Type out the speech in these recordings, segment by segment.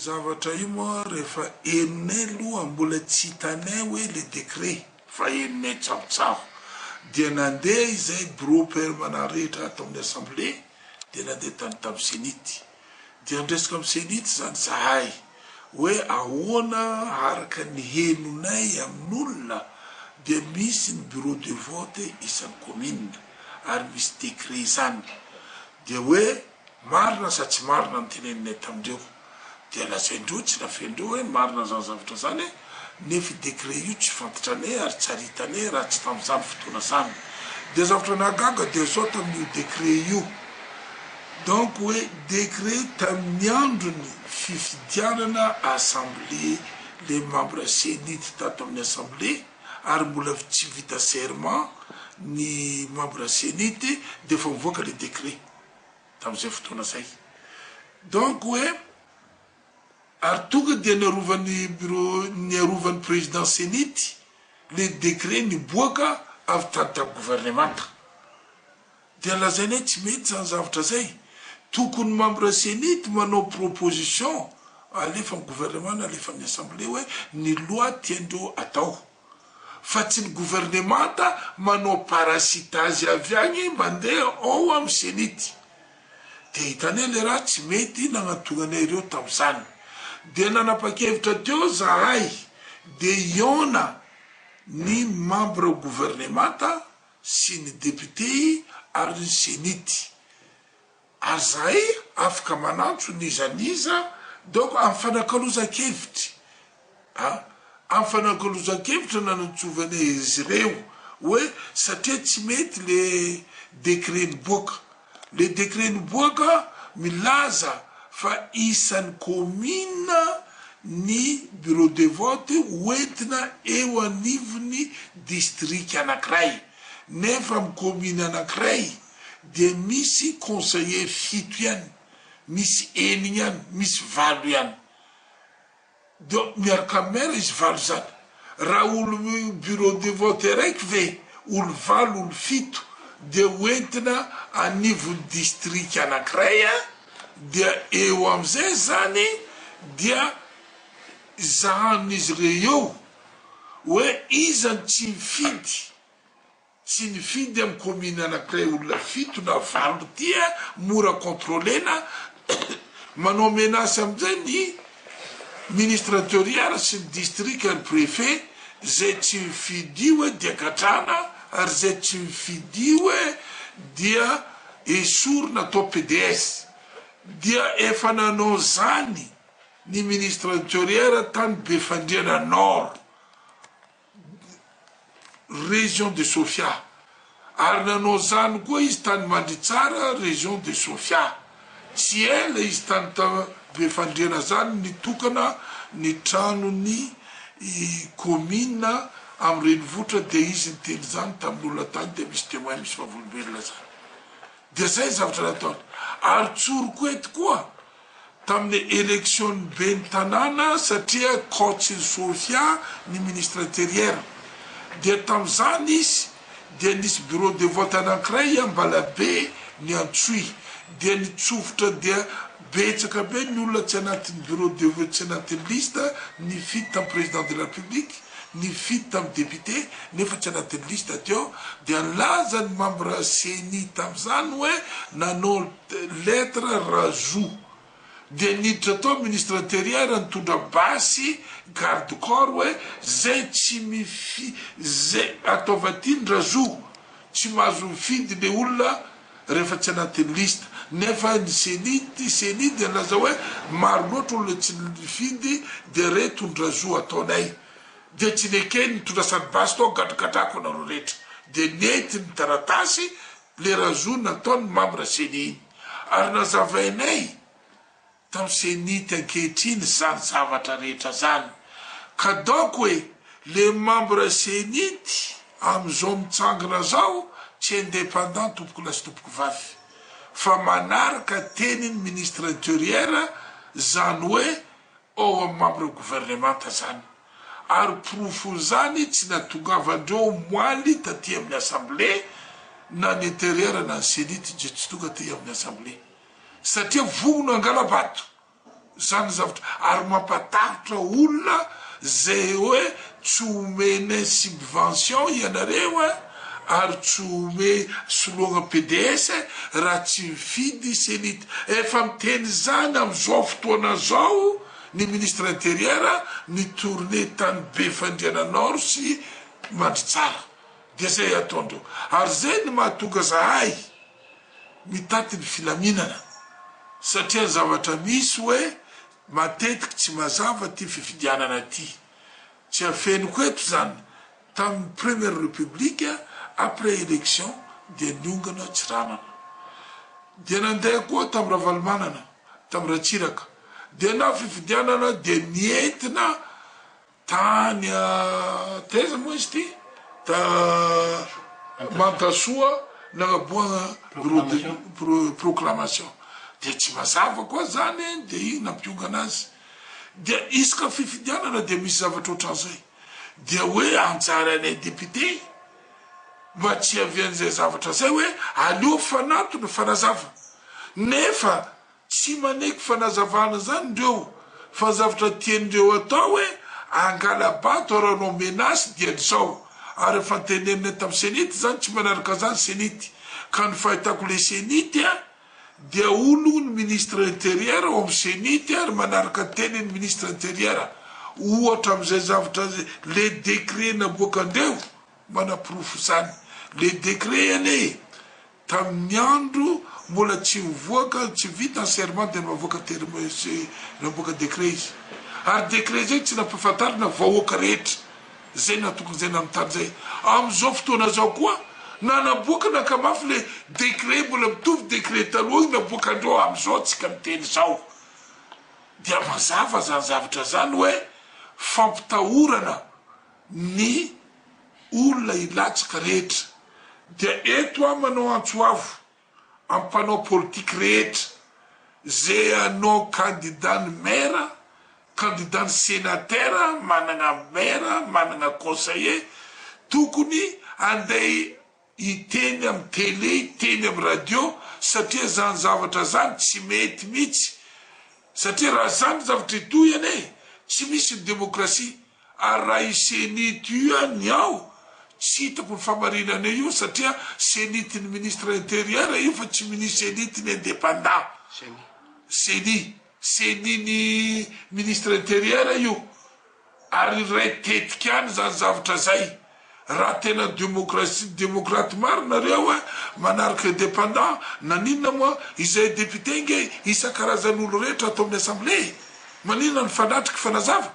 zavatra io moa rehefa enonay aloha mbola tsy hitanay hoe le décret fa enonay tsabotsabo dia nandeha izay bureau permanent rehetra atao amin'ny assemblée dia nandeha tany tamin'ny sénity dia andresaka amin'ny sénity zany zahay hoe ahoana araka ny henonay amin'olona dia misy ny bureau de vote isan'ny commune ary misy décret zany dia hoe marina sa tsy marina ny teneninay tamindreo dia lazaindreo tsy nafendreo hoe marina zany zavatra zany nefa décret io tsy fantatranay ary tsy aritanay raha tsy tamin'izany fotoana zany dia zavatra nagaga dia zao tamin'io décret io donc hoe décret tamin'ny androny fifidianana assemblée les membres sénity tato amin'ny assemblée ary mbola tsy vita serment ny membre sénity dia fa mivoaka le décret tamin'izay fotoana zay donc hoe ary tonga dia niarovan'ny bureau niarovan'ny président sénity le décret niboaka avy tany tamin'ny gouvernemanta dia lazainay tsy mety zany zavatra zay tokony membre sénity manao proposition alefa amin'ny gouvernement alefa amin'ny assemblée hoe ny loi tiandreo atao fa tsy ny gouvernemanta manao parasitage avy agny mandeha ao amin'ny sénity dia hitanay le raha tsy mety nagnantonganay ireo tamin'izany dia nanapa-kevitra teo zahay dia iona ny membre gouvernemanta sy ny député ary ny sénity ary zahay afaka manantso nizaniza donc amin'ny fanakalozan-kevitry amin'ny fanakalozan-kevitra nanantsovanay izy ireo hoe satria tsy mety le décret niboaka le décret niboaka milaza fa isan'ny commune ny bureau de vote hoentina eo anivony district anankiray nefa amin'ny commune anankiray dia misy conseiller fito ihany misy enigna ihany misy valo ihany donc miaraka mera izy valo zany raha olo bureau de vote raiky ve olo valo olo fito dia hoentina anivony district anankiray dia eo am'izay zany dia zahan'izy ireo hoe izany tsy mifidy tsy nifidy amin'ny commune anankiray olona fito na valo tia mora contrôlena manao menasy am'izay ny ministre intérieur sy ny district ny préfet zay tsy mifidy hoe dia gadrana ary zay tsy mifidy hoe dia esorina atao PDS dia efa nanao zany ny ministre intérieur tany Befandriana Nord région de Sofia ary nanao zany koa izy tany Mandritsara région de Sofia tsy ela izy tany Befandriana zany nitokana ny tranony commune amin'ny renivohitra dia izy niteny zany tamin'olona tany dia misy témoin misy favolombelona zany dia zay zavatra nataony ary tsoroko eto koa tamin'ny élection be ny tanàna satria coach Sofia ny ministre intérieur dia tamin'izany izy dia nisy bureau de vote anankiray Ambalabe ny Antsoy dia nitsofotra dia betsaka be ny olona tsy anatin'ny bureau de vote tsy anatin'ny liste ny fito tamin'ny président de la République ny fito tamin'ny député nefa tsy anatin'ny liste teo dia nilaza ny membre CENI tamin'izany hoe nanao lettre rajout dia niditra tao ministre intérieur nitondra basy garde corps hoe zay tsy zay ataovatiny rajout tsy mahazo mifidy le olona rehefa tsy anatin'ny liste nefa ny CENI dia nilaza hoe maro loatra olona tsy mifidy dia reto ny rajout ataonay dia tsy nekeny nitondrasany basy tao gadragadrako anareo rehetra dia nety ny taratasy le rajout nataony membre CENI ary nazavainay tamin'ny sénity ankehitriny zany zavatra rehetra zany ka donc hoe le membre sénity am'izao mitsangana zao tsy indépendant tompoko lasy tompoko vavy fa manaraka teniny ministre intérieur zany hoe ao amin'ny membre gouvernemanta zany ary profo zany tsy natongavandreo moaly taty amin'ny assemblée na ny intérieur na ny sénity je tsy tonga ty amin'ny assemblée satria vono angalabato zany zavatra ary mampatahotra olona zay hoe tsy omene subvention ianareo ary tsy ome soloagna PDS raha tsy mifidy senity efa miteny zany am'izao fotoana zao ny ministre intérieur ny tournée tany Befandriana Nord sy Mandritsara dia zay ataondreo ary zay ny mahatonga zahay mitaty ny filaminana satria zavatra misy hoe matetiky tsy mazava ty fifidianana ty tsy afeniko eto zany tamin'ny première république après élection dia niongana Tsiranana dia nandeha koa tamin'ny Ravalomanana tamin'ny Ratsiraka dia na fifidianana dia nientina tany taiza moa izy ty ta Mantasoa nagnaboagna proclamation dia tsy mazava koa zany dia iny nampiongana azy dia isaka fifidianana dia misy zavatra ohatran'izay dia hoe anjaranay député mba tsy avian'izay zavatra zay hoe aleo fanato ny fanazava nefa tsy maneky fanazavana zany ndreo fa zavatra tiandreo atao hoe angalabato ranao menasy dia zao ary efa tenenina tamin'ny senity zany tsy manaraka zany senity ka ny fahitako le senity dia olo ny ministre intérieur ao amin'ny senity ary manaraka teny ny ministre intérieur ohatra am'izay zavatra le décret naboakandreo manaprofo zany le décret ane tamin'ny andro mbola tsy mivoaka tsy vita serment dia navoaka terme naboaka décret izy ary décret zay tsy nampafantarina vahoaka rehetra zay natokanyzay nanontany zay am'izao fotoana zao koa na naboaka nakamafy le décret mbola mitovy décret taloha naboakandreo am'izao tsika miteny zao dia mazava zany zavatra zany hoe fampitahorana ny olona ilatsaka rehetra dia eto manao antsoavo ampanao politique rehetra zay anao candidat ny maire candidat ny sénateur manana maire manana conseiller tokony andeha iteny amin'ny télé iteny amin'ny radio satria zany zavatra zany tsy mety mihitsy satria raha zany zavatra itoyane tsy misy ny démocratie ary raha isenity io any ao tsy hitako ny famarinana io satria senity ny ministre intérieur io fa tsy minisy senity ny indépendant seni ny ministre intérieur io ary ray tetika any zany zavatra zay raha tena démocrate marinareo manaraka indépendant naninona moa izay député nge isan-karazan'olo rehetra atao amin'ny assemblée maninona ny fanatriky fanazava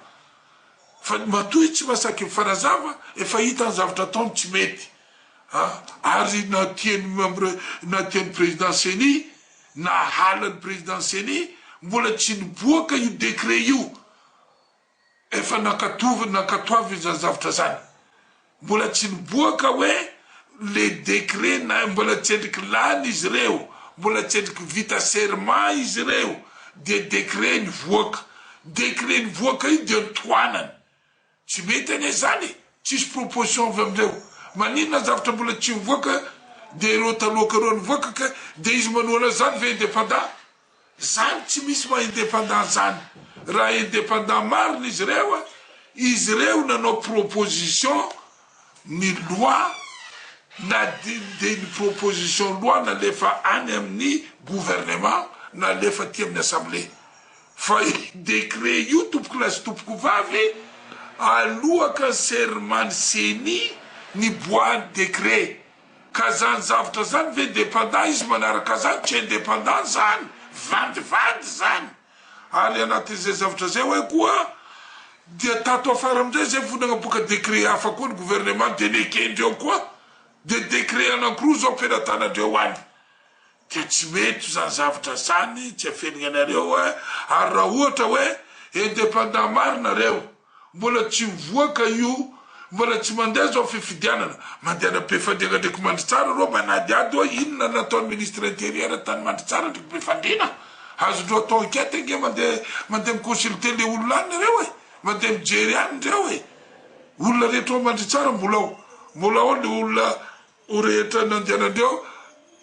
fa matoy tsy masaky fanazava efa hita ny zavatra ataony tsy mety ary natiany président Seni na halany président Seni mbola tsy niboaka io décret io efa nakatoavy zany zavatra zany mbola tsy niboaka hoe le décret na mbola tsy endriky lany izy reo mbola tsy endriky vita serment izy reo dia décret nivoaka io dia nitoanany tsy mety ane zany tsisy proposition avy amindreo maninona zavatra mbola tsy mivoaka dia ireo taloaka ireo nivoaka ka dia izy manoana zany ve indépendant zany tsy misy ma indépendant zany raha indépendant marina izy reo nanao proposition ny loi na de ny proposition loi nalefa any amin'ny gouvernement nalefa ty amin'ny assemblée fa décret io tompoko lasy tompoko vavy alohaka serment Seni ny boahany décret ka zany zavatra zany ve indépendant izy manaraka zany tsy indépendant zany vandivandy zany ary anatin'izay zavatra zay hoe koa dia tato afara amizay zay vonagnaboaka décret hafa koa ny gouvernement dia nekendreo koa dia décret anankiroa zao ampenatanandreo any dia tsy mety zany zavatra zany tsy afenina anareo ary raha ohatra hoe indépendant marinareo mbola tsy mivoaka io mbola tsy mandeha zao fifidianana mandehana Befandriana ndraiky Mandritsara reo manadiady hoe inona nataony ministre intérieur tany Mandritsara ndraiky Befandriana azondreo atao enquête nge mandeha miconsulter le olona any nareo mandeha mijery any ndreo olona rehetra ao Mandritsara mbola ao le olona rehetra nandehanandreo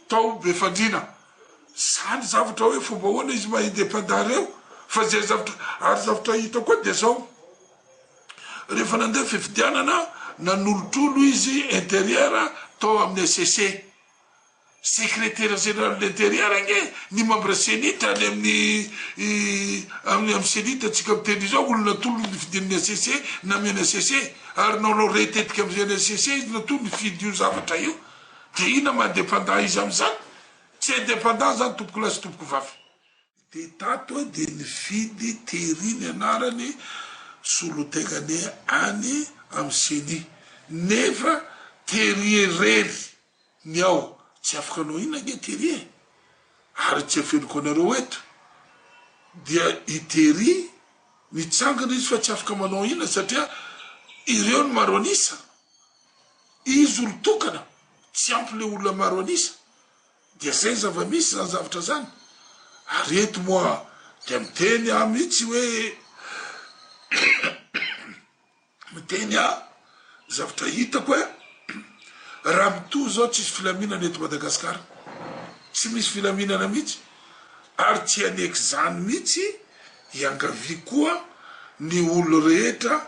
tao Befandriana zany zavatra hoe fomba hoana izy maha indépendant reo fa zay zavatra ary zavatra hita koa dia zao rehefa nandeha fifidianana nanolotrolo izy intérieur tao amin'ny SCC secrétaire général de l'intérieur nge ny membre sénita any amin'ny sénita atsika miteny zao olona tolo ny fidin'ny SCC na amin'ny SCC ary nanao retetika amin'ny SCC izy natolo ny fidy io zavatra io dia ina mandépendant izy am'izany tsy indépendant zany tompoko lasy tompoko vavy dia tato dia nifidy Terry ny anarany solotegnane any amin'ny seni nefa Terry rery ny ao tsy afaka anao ina nge Terry ary tsy afenoko anareo eto dia i Terry mitsangana izy fa tsy afaka manao ina satria ireo ny maro anisa izy olo tokana tsy ampy le olona maro anisa dia zay zava-misy zany zavatra zany ary eto moa dia miteny a mihitsy hoe miteny a zavatra hitako hoe raha mito zao tsisy filaminana eto Madagasikara tsy misy filaminana mihitsy ary tsy aneky zany mihitsy iangavi koa ny olo rehetra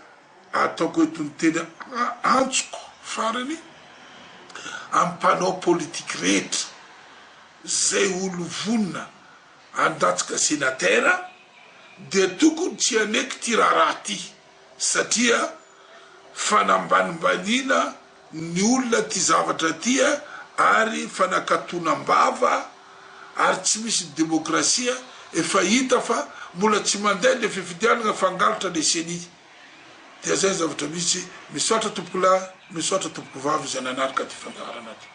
ataoko eto ny teny antsoko farany ampanao politique rehetra zay olo vonina andatsika sénateur dia tokony tsy aneky ty raharaha ty satria fanambanimbanina ny olona ty zavatra tia ary fanakatonam-bava ary tsy misy demokrasia efa hita fa mbola tsy mandeha le fifidianana fangalatra le seni dia zay zavatra misy misaotra tompoko lahy misaotra tompoko vavy izay nanaraka ty fandaharana ty